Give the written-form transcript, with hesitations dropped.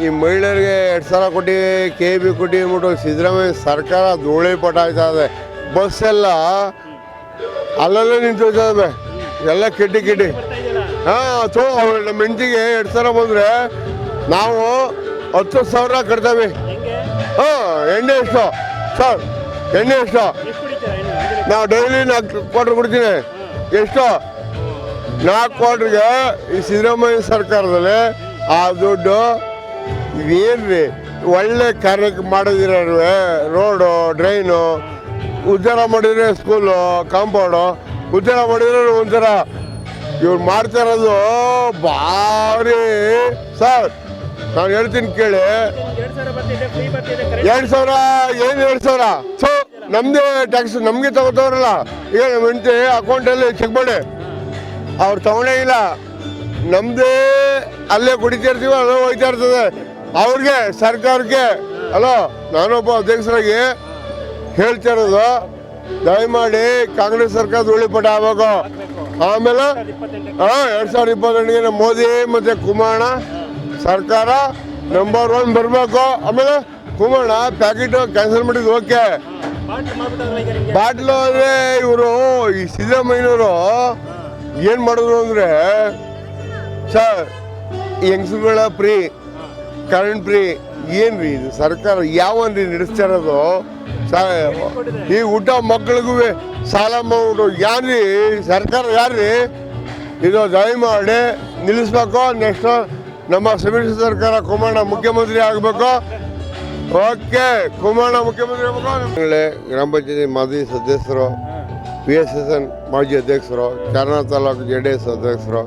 ಈ ಮಹಿಳೆಯರಿಗೆ 2,000 ಕೋಟಿ KB ಕೊಟ್ಟು ಅಂದ್ಬಿಟ್ಟು ಸಿದ್ದರಾಮಯ್ಯ ಸರ್ಕಾರ ಧೂಳಿ ಪಟ ಆಯ್ತಾ ಇದೆ. ಬಸ್ ಎಲ್ಲ ಅಲ್ಲಲ್ಲೇ ನಿಂತೋಯ್ತದೆ, ಎಲ್ಲ ಕಿಡ್ಡಿ ಹಾಂ. ನಮ್ಮ ಹೆಂಡತಿಗೆ 2,000 ಬಂದರೆ ನಾವು 10,000 ಕಟ್ತೇವೆ. ಹಾಂ, ಎಣ್ಣೆ ಎಷ್ಟು ಸರ್? ಎಣ್ಣೆ ಎಷ್ಟು? ನಾವು ಡೈಲಿ 4 ಕ್ವಾರ್ಟರ್ ಕೊಡ್ತೀನಿ. ಎಷ್ಟು? 4 ಕ್ವಾರ್ಟರ್ಗೆ ಈ ಸಿದ್ದರಾಮಯ್ಯ ಸರ್ಕಾರದಲ್ಲಿ ಆ ದುಡ್ಡು ಇವೇನ್ರಿ ಒಳ್ಳೆ ಕಾರ್ಯಕ್ಕೆ ಮಾಡೋದಿರ ರೋಡು, ಡ್ರೈನು, ಉದ್ಧಾರ ಮಾಡಿದರೆ ಸ್ಕೂಲು, ಕಾಂಪೌಂಡು ಉದ್ಧಾರ ಮಾಡಿದ್ರೆ ಒಂಥರ. ಇವ್ರು ಮಾಡ್ತಾ ಇರೋದು ಭಾರಿ ಸರ್. ನಾನು ಹೇಳ್ತೀನಿ ಕೇಳಿ, 2,000 ಏನು 2,000 ಸೊ ನಮ್ಮದೇ ಟ್ಯಾಕ್ಸ್ ನಮಗೆ ತಗೋತವ್ರಲ್ಲ. ಈಗ ನಮ್ಮ ಹೆಂಡತಿ ಅಕೌಂಟಲ್ಲಿ ಚೆಕ್ ಮಾಡಿ, ಅವ್ರು ತಗೊಂಡೇ ಇಲ್ಲ, ನಮ್ಮದೇ ಅಲ್ಲೇ ಕುಡಿತಾ ಇರ್ತೀವಿ, ಅಲ್ಲೇ ಹೋಗ್ತಾ ಇರ್ತದೆ ಅವ್ರಿಗೆ ಸರ್ಕಾರಕ್ಕೆ. ಅಲೋ, ನಾನೊಬ್ಬ ಅಧ್ಯಕ್ಷರಾಗಿ ಹೇಳ್ತಾ ಇರೋದು, ದಯಮಾಡಿ ಕಾಂಗ್ರೆಸ್ ಸರ್ಕಾರ ಧೂಳಿಪಟ ಆಗಬೇಕು. ಆಮೇಲೆ 2028ಗೆ ಮೋದಿ ಮತ್ತು ಕುಮಾರಣ್ಣ ಸರ್ಕಾರ ನಂಬರ್ 1 ಬರಬೇಕು. ಆಮೇಲೆ ಕುಮಾರಣ್ಣ ಪ್ಯಾಕೆಟ್ ಕ್ಯಾನ್ಸಲ್ ಮಾಡಿದ್ದು ಓಕೆ, ಬಾಟ್ಲು ಅಂದರೆ ಇವರು ಈ ಸಿದ್ದರಾಮಯ್ಯನವರು ಏನು ಮಾಡಿದ್ರು ಅಂದರೆ ಸರ್, ಹೆಂಗಸುಗಳ ಫ್ರೀ, ಕರೆಂಟ್ ಫ್ರೀ, ಏನ್ರಿ ಇದು ಸರ್ಕಾರ ಯಾವನ್ರಿ ನಡೆಸ್ತಾ ಇರೋದು? ಈ ಊಟ ಮಕ್ಕಳಿಗೂ ಸಾಲ ಮಾಡ್ಬಿಟ್ಟು ಯಾರ್ರಿ ಸರ್ಕಾರ, ಯಾರ್ರಿ ಇದು? ದಯಮಾಡಿ ನಿಲ್ಲಿಸ್ಬೇಕು. ನೆಕ್ಸ್ಟ್ ನಮ್ಮ ಸಮ್ಮಿಶ್ರ ಸರ್ಕಾರ ಕುಮಾರಣ್ಣ ಮುಖ್ಯಮಂತ್ರಿ ಆಗಬೇಕು. ಓಕೆ, ಕುಮಾರಣ್ಣ ಮುಖ್ಯಮಂತ್ರಿ ಆಗಬೇಕು. ಗ್ರಾಮ ಪಂಚಾಯತಿ ಮಾಜಿ ಸದಸ್ಯರು, PSSN ಮಾಜಿ ಅಧ್ಯಕ್ಷರು, ಚಾರಣ ತಾಲೂಕು JDS ಅಧ್ಯಕ್ಷರು,